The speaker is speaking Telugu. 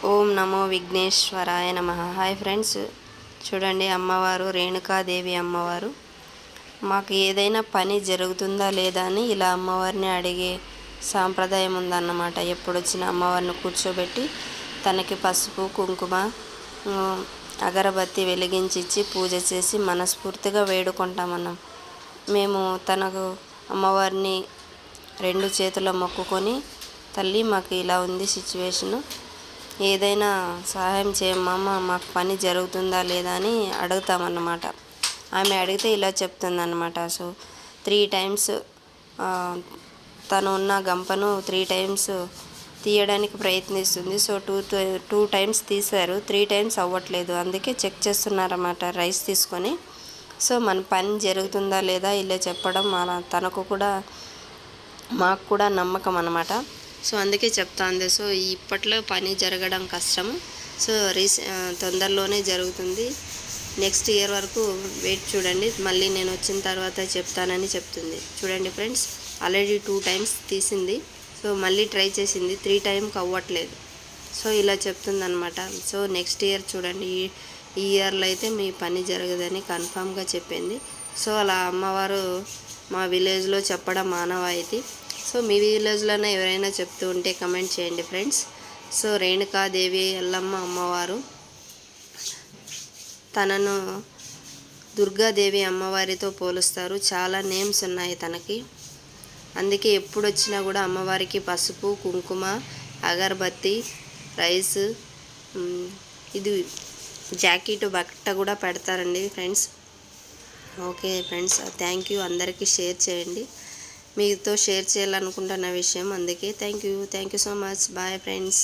ఓం నమో విఘ్నేశ్వరాయ నమః. హాయ్ ఫ్రెండ్స్, చూడండి అమ్మవారు రేణుకాదేవి అమ్మవారు. మాకు ఏదైనా పని జరుగుతుందా లేదా అని ఇలా అమ్మవారిని అడిగే సాంప్రదాయం ఉందన్నమాట. ఎప్పుడు వచ్చిన అమ్మవారిని కూర్చోబెట్టి తనకి పసుపు కుంకుమ అగరబత్తి వెలిగించి ఇచ్చి పూజ చేసి మనస్ఫూర్తిగా వేడుకుంటామన్నాం. మేము తనకు అమ్మవారిని రెండు చేతుల మొక్కుకొని, తల్లి మాకు ఇలా ఉంది సిచ్యువేషను, ఏదైనా సహాయం చేయమ్మా, మాకు పని జరుగుతుందా లేదా అని అడుగుతామన్నమాట. ఆమె అడిగితే ఇలా చెప్తుందన్నమాట. సో 3 టైమ్స్ తను ఉన్న గంపను 3 టైమ్స్ తీయడానికి ప్రయత్నిస్తుంది. సో టూ టైమ్స్ తీశారు, 3 టైమ్స్ అవ్వట్లేదు. అందుకే చెక్ చేస్తున్నారన్నమాట రైస్ తీసుకొని. సో మన పని జరుగుతుందా లేదా ఇలా చెప్పడం తనకు కూడా మాకు కూడా నమ్మకం అన్నమాట. సో అందుకే చెప్తాంది. సో ఇప్పట్లో పని జరగడం కష్టం. సో తొందరలోనే జరుగుతుంది. నెక్స్ట్ ఇయర్ వరకు వెయిట్ చూడండి, మళ్ళీ నేను వచ్చిన తర్వాత చెప్తానని చెప్తుంది. చూడండి ఫ్రెండ్స్, ఆల్రెడీ 2 టైమ్స్ తీసింది. సో మళ్ళీ ట్రై చేసింది, 3 టైంకి అవ్వట్లేదు. సో ఇలా చెప్తుందనమాట. సో నెక్స్ట్ ఇయర్ చూడండి, ఈ ఇయర్లో అయితే మీ పని జరగదని కన్ఫామ్గా చెప్పింది. సో అలా అమ్మవారు మా విలేజ్లో చెప్పడం ఆనవాయితీ. సో మీ విలేజ్లోనే ఎవరైనా చెప్తూ ఉంటే కమెంట్ చేయండి ఫ్రెండ్స్. సో రేణుకాదేవి ఎల్లమ్మ అమ్మవారు, తనను దుర్గాదేవి అమ్మవారితో పోలుస్తారు. చాలా నేమ్స్ ఉన్నాయి తనకి. అందుకే ఎప్పుడు వచ్చినా కూడా అమ్మవారికి పసుపు కుంకుమ అగరబత్తి రైస్, ఇది జాకెట్ బట్ట కూడా పెడతారండి friends. Okay friends, thank you. అందరికీ షేర్ చేయండి. మీతో షేర్ చేయాలనుకుంటున్న విషయం, అందుకే thank you so much. Bye friends.